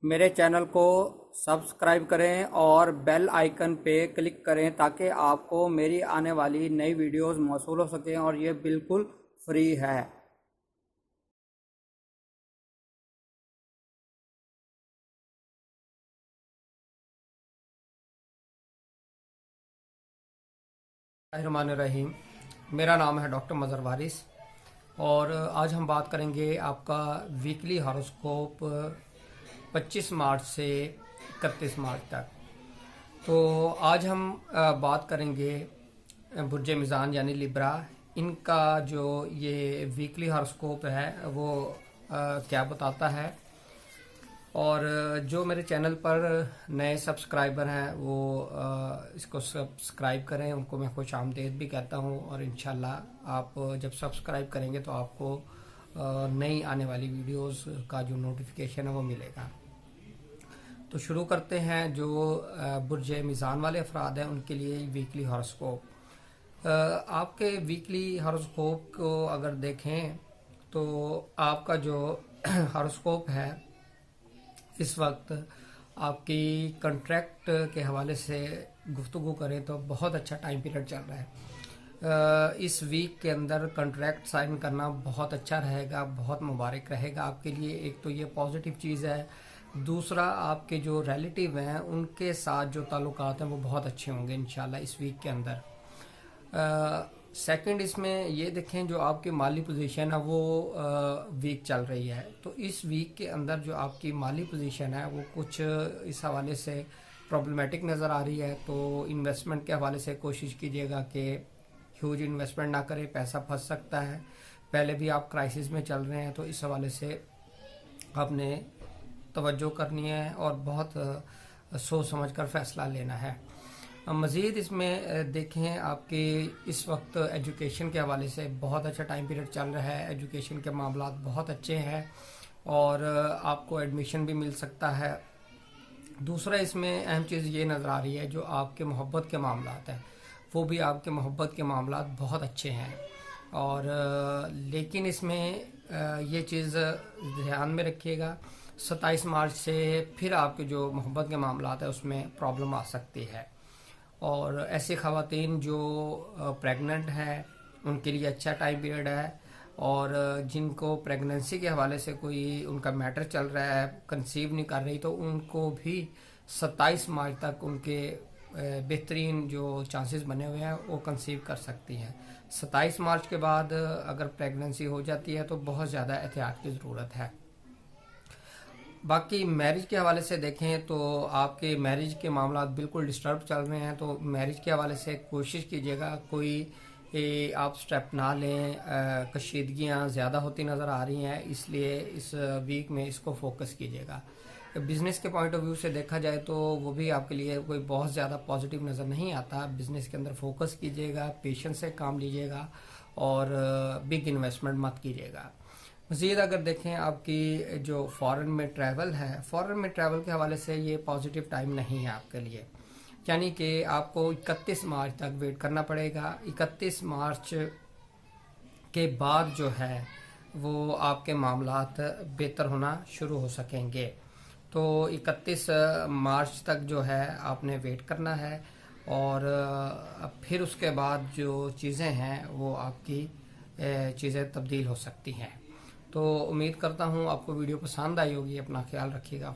میرے چینل کو سبسکرائب کریں اور بیل آئیکن پہ کلک کریں تاکہ آپ کو میری آنے والی نئی ویڈیوز موصول ہو سکیں، اور یہ بالکل فری ہے۔ الرحمن الرحیم، میرا نام ہے ڈاکٹر مظہر وارث، اور آج ہم بات کریں گے آپ کا ویکلی ہاروسکوپ 25 مارچ سے 31 مارچ تک۔ تو آج ہم بات کریں گے برج میزان یعنی لیبرا، ان کا جو یہ ویکلی ہاروسکوپ ہے وہ کیا بتاتا ہے، اور جو میرے چینل پر نئے سبسکرائبر ہیں وہ اس کو سبسکرائب کریں، ان کو میں خوش آمدید بھی کہتا ہوں، اور انشاءاللہ آپ جب سبسکرائب کریں گے تو آپ کو نئی آنے والی ویڈیوز کا جو نوٹیفیکیشن ہے وہ ملے گا۔ تو شروع کرتے ہیں۔ جو برج میزان والے افراد ہیں ان کے لیے ویکلی ہاروسکوپ، آپ کے ویکلی ہاروسکوپ کو اگر دیکھیں تو آپ کا جو ہاروسکوپ ہے اس وقت آپ کی کنٹریکٹ کے حوالے سے گفتگو کریں تو بہت اچھا ٹائم پیریڈ چل رہا ہے۔ اس ویک کے اندر کنٹریکٹ سائن کرنا بہت اچھا رہے گا، بہت مبارک رہے گا آپ کے لیے۔ ایک تو یہ پازیٹیو چیز ہے، دوسرا آپ کے جو ریلیٹیو ہیں ان کے ساتھ جو تعلقات ہیں وہ بہت اچھے ہوں گے انشاءاللہ اس ویک کے اندر۔ سیکنڈ، اس میں یہ دیکھیں جو آپ کی مالی پوزیشن ہے وہ ویک چل رہی ہے، تو اس ویک کے اندر جو آپ کی مالی پوزیشن ہے وہ کچھ اس حوالے سے پرابلمیٹک نظر آ رہی ہے۔ تو انویسٹمنٹ کے حوالے سے کوشش کیجیے گا کہ ہیوج انویسٹمنٹ نہ کریں، پیسہ پھنس سکتا ہے۔ پہلے بھی آپ کرائسس میں چل رہے ہیں، تو اس حوالے سے آپ نے توجہ کرنی ہے اور بہت سوچ سمجھ کر فیصلہ لینا ہے۔ مزید اس میں دیکھیں آپ کے اس وقت ایجوکیشن کے حوالے سے بہت اچھا ٹائم پیریڈ چل رہا ہے، ایجوکیشن کے معاملات بہت اچھے ہیں اور آپ کو ایڈمیشن بھی مل سکتا ہے۔ دوسرا اس میں اہم چیز یہ نظر آ رہی ہے جو آپ کے محبت کے معاملات ہیں، وہ بھی آپ کے محبت کے معاملات بہت اچھے ہیں، اور لیکن اس میں یہ چیز دھیان میں رکھیے گا 27 مارچ سے پھر آپ کے جو محبت کے معاملات ہیں اس میں پرابلم آ سکتی ہے۔ اور ایسی خواتین جو پریگننٹ ہیں ان کے لیے اچھا ٹائم پیریڈ ہے، اور جن کو پریگننسی کے حوالے سے کوئی ان کا میٹر چل رہا ہے، کنسیو نہیں کر رہی، تو ان کو بھی 27 مارچ تک ان کے بہترین جو چانسز بنے ہوئے ہیں وہ کنسیو کر سکتی ہیں۔ 27 مارچ کے بعد اگر پریگننسی ہو جاتی ہے تو بہت زیادہ احتیاط کی ضرورت ہے۔ باقی میرج کے حوالے سے دیکھیں تو آپ کے میرج کے معاملات بالکل ڈسٹرب چل رہے ہیں، تو میرج کے حوالے سے کوشش کیجیے گا کوئی آپ سٹیپ نہ لیں، کشیدگیاں زیادہ ہوتی نظر آ رہی ہیں، اس لیے اس ویک میں اس کو فوکس کیجیے گا۔ بزنس کے پوائنٹ آف ویو سے دیکھا جائے تو وہ بھی آپ کے لیے کوئی بہت زیادہ پازیٹیو نظر نہیں آتا۔ بزنس کے اندر فوکس کیجیے گا، پیشنس سے کام لیجیے گا، اور بگ انویسٹمنٹ مت کیجیے گا۔ مزید اگر دیکھیں آپ کی جو فارن میں ٹریول ہے، فارن میں ٹریول کے حوالے سے یہ پازیٹیو ٹائم نہیں ہے آپ کے لیے، یعنی کہ آپ کو 31 مارچ تک ویٹ کرنا پڑے گا۔ 31 مارچ کے بعد جو ہے وہ آپ کے معاملات بہتر ہونا شروع ہو سکیں گے۔ تو 31 مارچ تک جو ہے آپ نے ویٹ کرنا ہے، اور پھر اس کے بعد جو چیزیں ہیں وہ آپ کی چیزیں تبدیل ہو سکتی ہیں۔ تو امید کرتا ہوں آپ کو ویڈیو پسند آئی ہوگی، اپنا خیال رکھیے گا۔